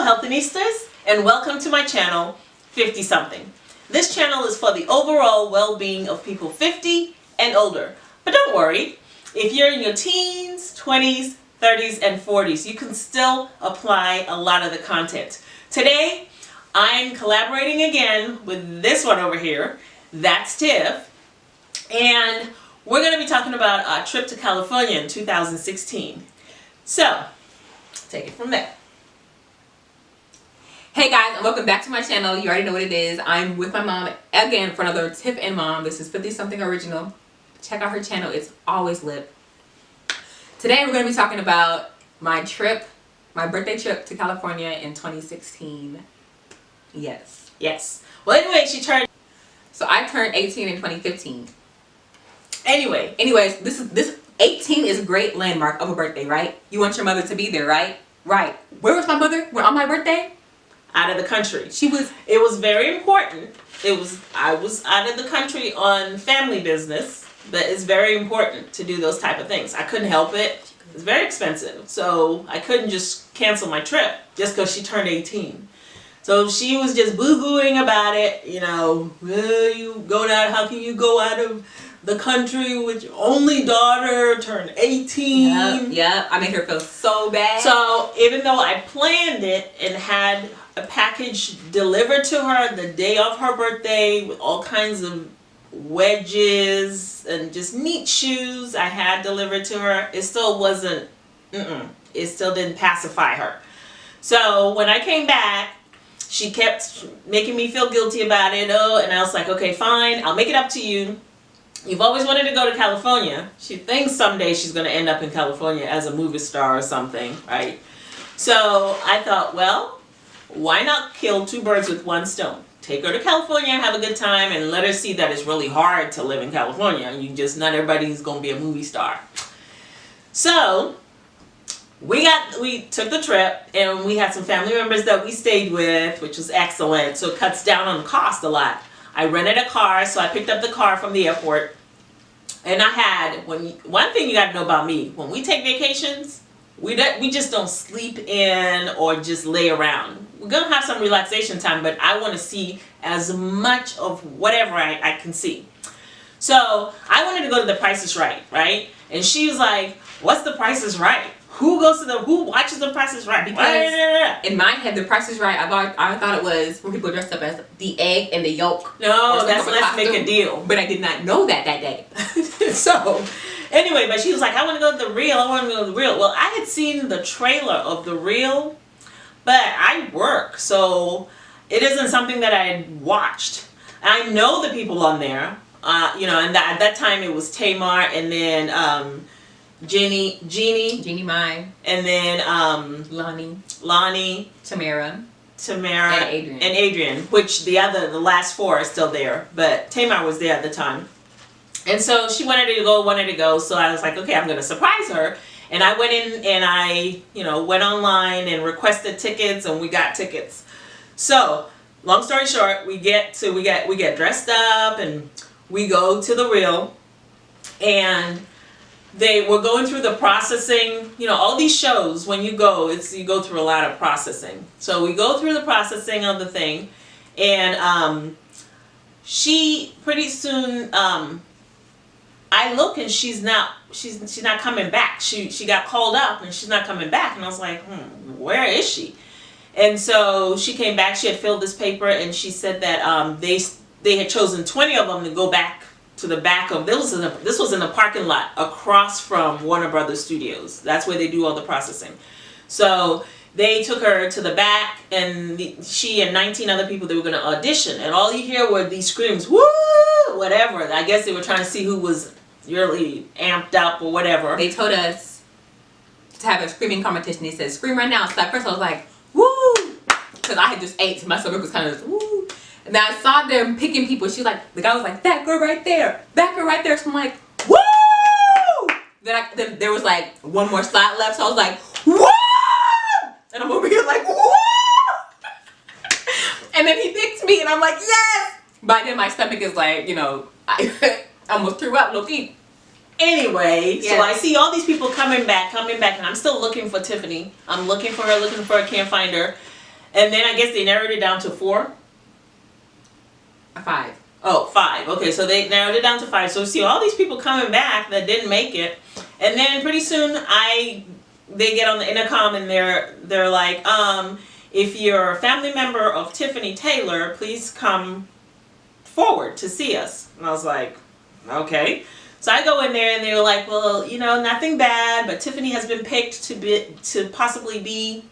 Healthinistas, and welcome to my channel, 50 something. This channel is for the overall well-being of people 50 and older. But don't worry, if you're in your teens, 20s, 30s, and 40s, you can still apply a lot of the content. Today, I'm collaborating again with this one over here. That's Tiff. And we're going to be talking about our trip to California in 2016. So, take it from there. Hey guys, and welcome back to my channel. You already know what it is. I'm with my mom again for another Tiff and Mom. This is 50 something original. Check out her channel. It's always lit. Today we're going to be talking about my birthday trip to California in 2016. Yes. Well, anyway, So I turned 18 in 2015. Anyways, this 18 is a great landmark of a birthday, right? You want your mother to be there, right? Right. Where was my mother on my birthday? out of the country. It was very important. I was out of the country on family business, but it's very important to do those type of things. I couldn't help it. It's very expensive. So I couldn't just cancel my trip just because she turned 18. So she was just boo-hooing about it, you know, you go down, how can you go out of the country with your only daughter, turn 18? Yeah, I made her feel so bad. So even though I planned it and had a package delivered to her the day of her birthday with all kinds of wedges and just neat shoes I had delivered to her, it still wasn't, it still didn't pacify her. So when I came back, she kept making me feel guilty about it. And I was like, okay, fine, I'll make it up to you. You've always wanted to go to California. She thinks someday she's going to end up in California as a movie star or something, right? So I thought, well, why not kill two birds with one stone? Take her to California, have a good time, and let her see that it's really hard to live in California. Not everybody's going to be a movie star. So we took the trip, and we had some family members that we stayed with, which was excellent. So it cuts down on cost a lot. I rented a car, so I picked up the car from the airport. And one thing you got to know about me, when we take vacations, we just don't sleep in or just lay around. We're going to have some relaxation time, but I want to see as much of whatever I can see. So I wanted to go to The Price is Right, right? And she was like, what's The Price is Right? Who watches The Price is Right? Because in my head, The Price is Right, I thought it was when people dressed up as the egg and the yolk. No, that's Let's Make a Deal. But I did not know that day. So anyway, but she was like, I want to go to The Real. Well, I had seen the trailer of The Real, but I work, so it isn't something that I had watched. I know the people on there, and at that time it was Tamar, and then Jeannie Mai, and then Lonnie, Tamara, and Adrian, which the last four are still there, but Tamar was there at the time. And so she wanted to go, so I was like, okay, I'm going to surprise her. And I went in and I, went online and requested tickets, and we got tickets. So, long story short, we get dressed up and we go to The Real, and they were going through the processing. All these shows, when you go, you go through a lot of processing. So we go through the processing of the thing, and she pretty soon, I look and she's not coming back. She got called up and she's not coming back, and I was like, where is she? And so she came back. She had filled this paper, and she said that they had chosen 20 of them to go back to the back of, this was in a parking lot across from Warner Brothers Studios. That's where they do all the processing. So they took her to the back, and she and 19 other people, they were going to audition, and all you hear were these screams, woo, whatever. I guess they were trying to see who was really amped up or whatever. They told us to have a screaming competition. They said, scream right now. So at first I was like, woo, because I had just ate, so my stomach was kind of woo. And then I saw them picking people. The guy was like, that girl right there, that girl right there. So I'm like, woo! Then there was like one more slot left, so I was like, woo! And I'm over here like, woo! And then he picked me, and I'm like, yes! By then my stomach is like, I almost threw up, low-key. Anyway, yes. So I see all these people coming back, and I'm still looking for Tiffany. I'm looking for her, can't find her. And then I guess they narrowed it down to 4. A 5. Oh, 5. Okay, so they narrowed it down to 5. So see all these people coming back that didn't make it, and then pretty soon they get on the intercom and they're like, if you're a family member of Tiffany Taylor, please come forward to see us. And I was like, okay. So I go in there and they were like, well, nothing bad, but Tiffany has been picked to possibly be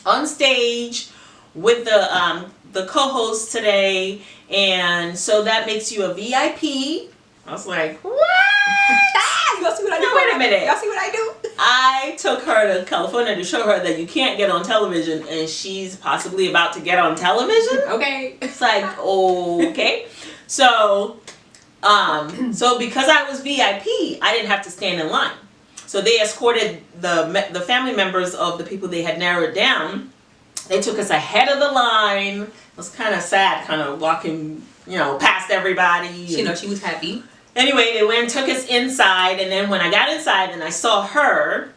on stage with the co-host today, and so that makes you a VIP. I was like, what? Y'all see what I do? Wait a minute. Y'all see what I do? I took her to California to show her that you can't get on television, and she's possibly about to get on television. Okay. It's like, okay. So because I was VIP, I didn't have to stand in line. So they escorted the family members of the people they had narrowed down. They took us ahead of the line. It was kind of sad, kind of walking, past everybody. She she was happy. Anyway, they went and took us inside, and then when I got inside and I saw her,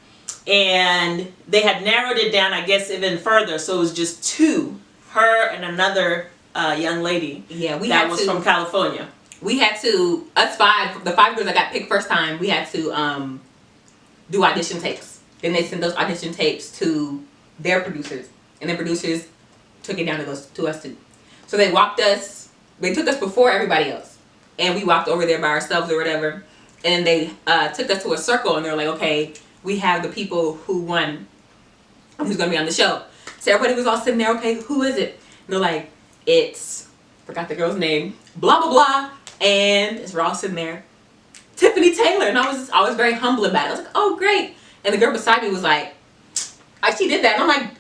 and they had narrowed it down, I guess, even further. So it was just 2, her and another young lady. Yeah, that was from California. We had to, us 5, the 5 girls that got picked first time, we had to do audition tapes. Then they sent those audition tapes to their producers, and the producers took it down to us too. So they took us before everybody else, and we walked over there by ourselves or whatever, and they took us to a circle, and they're like, okay, we have the people who won, who's going to be on the show. So everybody was all sitting there, okay, who is it? And they're like, forgot the girl's name, blah, blah, blah, and we're all sitting there, Tiffany Taylor, and I was very humble about it. I was like, oh, great. And the girl beside me was like, she did that, and I'm like,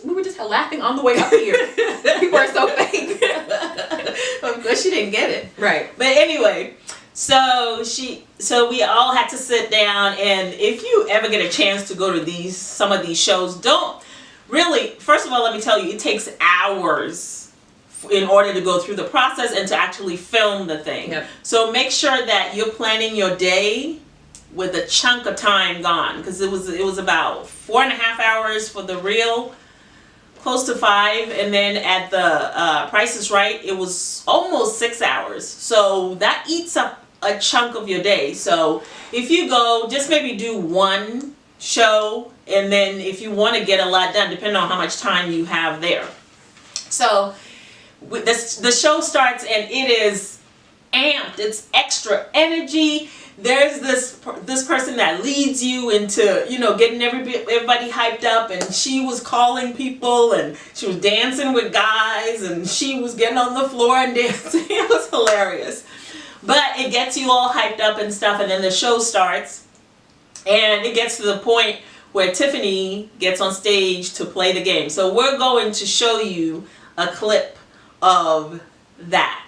we were just laughing on the way up here. People are so fake. Of course, she didn't get it. Right. But anyway, so we all had to sit down, and if you ever get a chance to go to some of these shows, don't really, first of all, let me tell you, it takes hours in order to go through the process and to actually film the thing. Yep. So make sure that you're planning your day with a chunk of time gone, because it was about 4.5 hours for the real, close to 5, and then at the Price is Right, it was almost 6 hours. So that eats up a chunk of your day. So if you go, just maybe do 1 show, and then if you want to get a lot done, depending on how much time you have there. So the show starts, and it is amped. It's extra energy. There's this person that leads you into, getting everybody hyped up, and she was calling people, and she was dancing with guys, and she was getting on the floor and dancing. It was hilarious. But it gets you all hyped up and stuff, and then the show starts, and it gets to the point where Tiffany gets on stage to play the game. So we're going to show you a clip of that.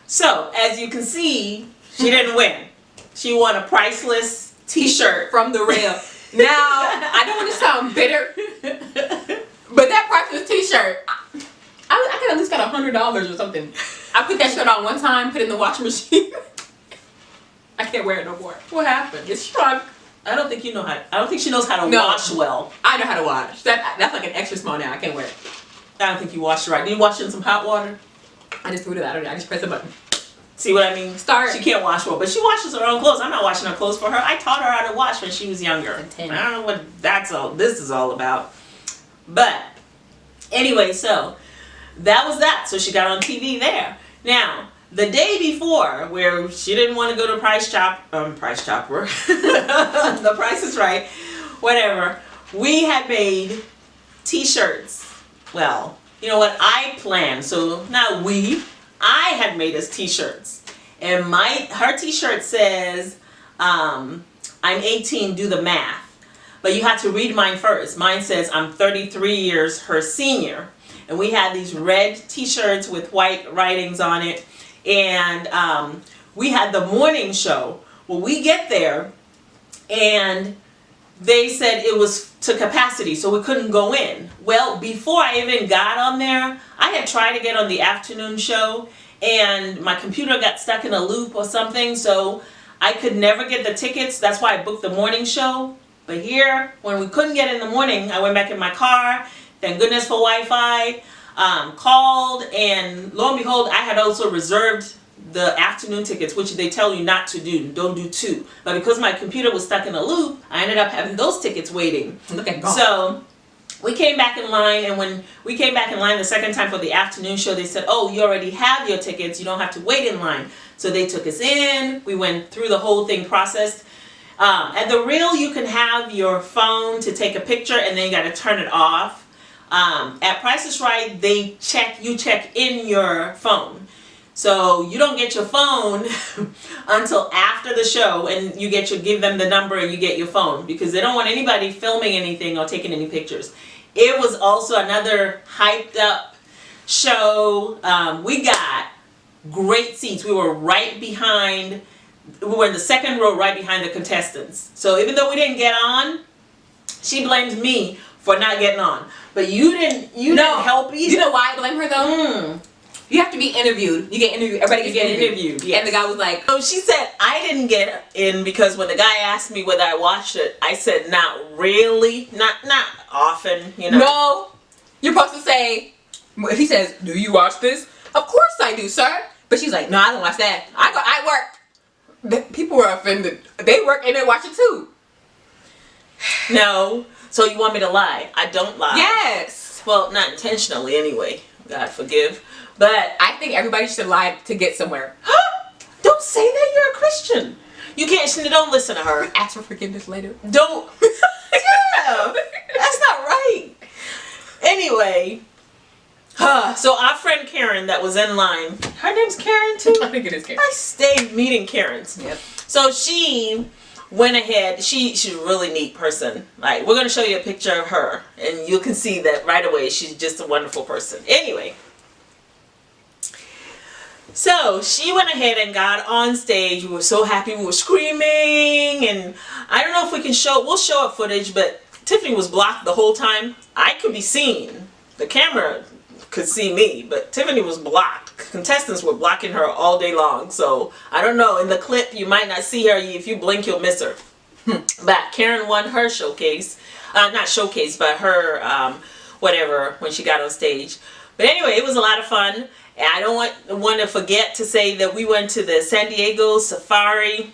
So, as you can see, she didn't win. She won a priceless t-shirt from the rail. Now, I don't want to sound bitter, but that priceless t-shirt, I could at least got $100 or something. I put that shirt on one time, put it in the washing machine. I can't wear it no more. What happened? It's shrunk. I don't think she knows how to wash well. I know how to wash. That's like an extra small now. I can't wear it. I don't think you washed it right. Did you wash it in some hot water? I just threw it out. I just pressed the button. See what I mean? Start. She can't wash well, but she washes her own clothes. I'm not washing her clothes for her. I taught her how to wash when she was younger. I don't know what this is all about. But anyway, so that was that. So she got on TV there. Now, the day before, where she didn't want to go to Price Chopper, the Price is Right, whatever, we had made t-shirts. Well, you know what? I planned. So not we. I had made us t-shirts. And her t-shirt says, I'm 18, do the math. But you have to read mine first. Mine says, I'm 33 years her senior. And we had these red t-shirts with white writings on it. And we had the morning show. Well, we get there, and they said it was to capacity, so we couldn't go in. Well, before I even got on there, I had tried to get on the afternoon show, and my computer got stuck in a loop or something, so I could never get the tickets. That's why I booked the morning show. But here, when we couldn't get in the morning, I went back in my car, thank goodness for Wi-Fi. Called, and lo and behold, I had also reserved the afternoon tickets, which they tell you not to do. Don't do two. But because my computer was stuck in a loop, I ended up having those tickets waiting. Look at God. So we came back in line, and when we came back in line the second time for the afternoon show, they said, oh, you already have your tickets. You don't have to wait in line. So they took us in. We went through the whole thing processed. At the Real, you can have your phone to take a picture, and then you got to turn it off. At Price is Right, you check in your phone. So you don't get your phone until after the show, and give them the number and you get your phone, because they don't want anybody filming anything or taking any pictures. It was also another hyped up show. We got great seats. We were in the second row right behind the contestants. So even though we didn't get on, she blamed me for not getting on. But you didn't help either. You know why I blame her though? You have to be interviewed. You get interviewed. Everybody gets interviewed. Yes. And the guy was like, so she said I didn't get in because when the guy asked me whether I watched it, I said not really, not often, No, you're supposed to say. He says, "Do you watch this?" Of course I do, sir. But she's like, "No, I don't watch that. I work." People were offended. They work and they watch it too. No. So you want me to lie? I don't lie. Yes. Well, not intentionally anyway. God forgive. But I think everybody should lie to get somewhere. don't say that, you're a Christian. You can't. Don't listen to her. Ask for forgiveness later. Don't. Yeah, that's not right. Anyway, so our friend Karen that was in line, her name's Karen too? I think it is Karen. I stay meeting Karens. Yep. So she went ahead. She's a really neat person. Like, we're going to show you a picture of her, and you can see that right away. She's just a wonderful person. Anyway. So she went ahead and got on stage. We were so happy. We were screaming, and I don't know if we'll show up footage, but Tiffany was blocked the whole time. I could be seen. The camera could see me, but Tiffany was blocked. Contestants were blocking her all day long. So I don't know. In the clip, you might not see her. If you blink, you'll miss her. But Karen won her showcase. Not showcase, but her whatever when she got on stage. But anyway, it was a lot of fun. And I don't want to forget to say that we went to the San Diego Safari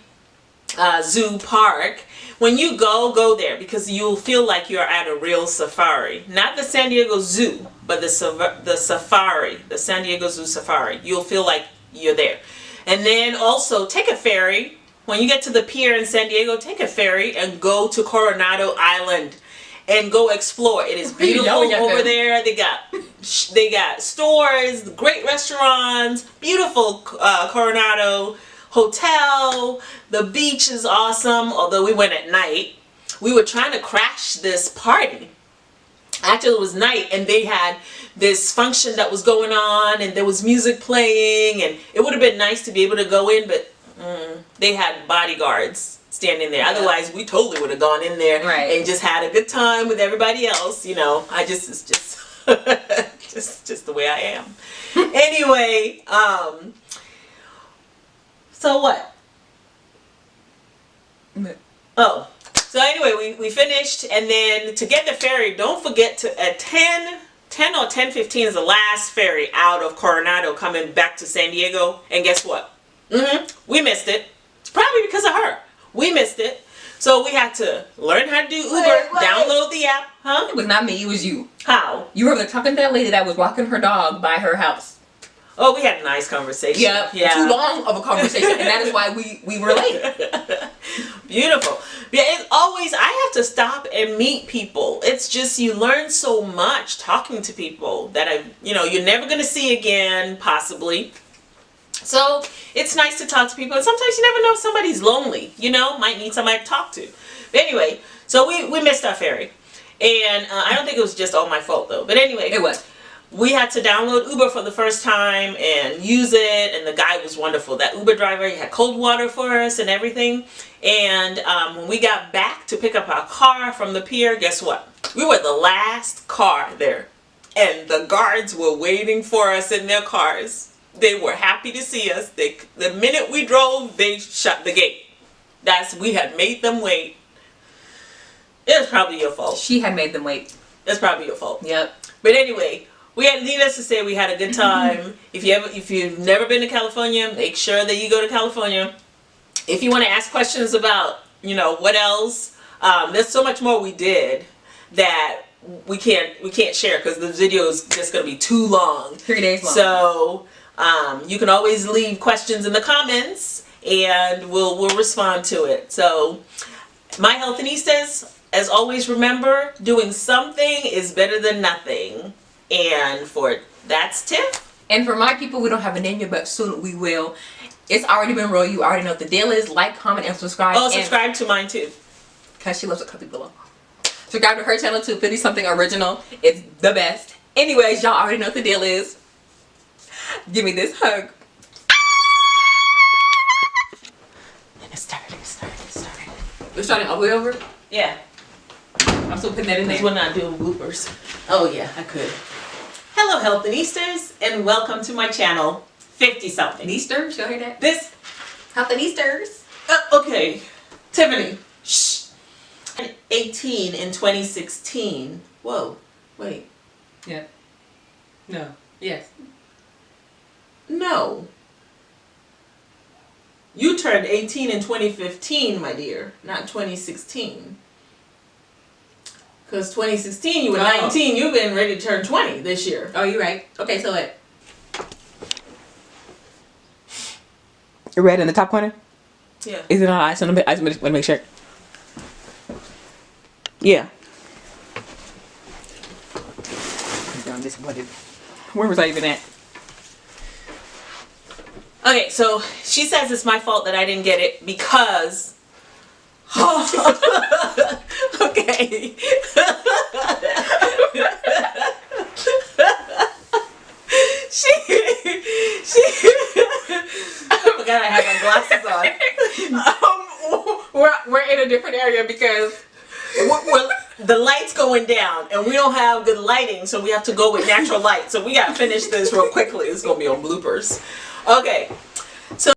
Zoo Park. When you go there, because you'll feel like you're at a real safari. Not the San Diego Zoo, but the safari, the San Diego Zoo Safari. You'll feel like you're there. And then also take a ferry. When you get to the pier in San Diego, take a ferry and go to Coronado Island and go explore. It is beautiful over there. They got stores, great restaurants, beautiful Coronado hotel. The beach is awesome, although we went at night. We were trying to crash this party. Actually, it was night, and they had this function that was going on, and there was music playing, and it would have been nice to be able to go in, but they had bodyguards standing there. Yeah. Otherwise, we totally would have gone in there and just had a good time with everybody else. It's just the way I am. Anyway, so what? Oh, so anyway, we finished, and then to get the ferry, don't forget to at 10 or 10:15 is the last ferry out of Coronado coming back to San Diego. And guess what? We missed it. It's probably because of her. We missed it. So we had to learn how to do Uber, download the app. Huh? It was not me, it was you. How? You were talking to that lady that was walking her dog by her house. Oh, we had a nice conversation. Yeah. Too long of a conversation, and that is why we were late. Beautiful. Yeah, it's always, I have to stop and meet people. It's just, you learn so much talking to people that you're never going to see again, possibly. So it's nice to talk to people, and sometimes you never know if somebody's lonely, might need somebody to talk to. But anyway, so we missed our ferry, and I don't think it was just all my fault though. But anyway, it was. We had to download Uber for the first time and use it, and the guy was wonderful. That Uber driver, he had cold water for us and everything. And when we got back to pick up our car from the pier, guess what? We were the last car there, and the guards were waiting for us in their cars. They were happy to see us. The minute we drove, they shut the gate. We had made them wait. It was probably your fault. She had made them wait. That's probably your fault. Yep. But anyway, needless to say, we had a good time. If you've never been to California, make sure that you go to California. If you want to ask questions about, what else, there's so much more we did that we can't share because the video is just going to be too long. 3 days long. So you can always leave questions in the comments, and we'll respond to it. So, my Healthinistas, as always, remember, doing something is better than nothing. And that's Tiff. And for my people, we don't have a name yet, but soon we will. It's already been rolled. You already know what the deal is. Like, comment, and subscribe. Oh, subscribe to mine too. Because she loves to cut people off. Subscribe to her channel too. 50 something original. It's the best. Anyways, y'all already know what the deal is. Give me this hug. And it started. We're starting all the way over? Yeah. I'm still putting that in there. Because we're not doing bloopers. Oh yeah, I could. Hello, Healthinistas, and welcome to my channel, 50 something. Easters, y'all hear that? This. Healthinistas. Okay, Tiffany. Shh. 18 in 2016. Whoa. Wait. Yeah. No. Yes. No. You turned 18 in 2015, my dear, not 2016. Because 2016, you were 19. You've been ready to turn 20 this year. Oh, you're right. Okay, so what? Red in the top corner? Yeah. Is it on ice? I just want to make sure. Yeah. I'm disappointed. Where was I even at? Okay, so she says it's my fault that I didn't get it because... Okay. she I forgot I had my glasses on. We're in a different area because the light's going down and we don't have good lighting, so we have to go with natural light. So we gotta finish this real quickly. It's gonna be on bloopers. Okay. So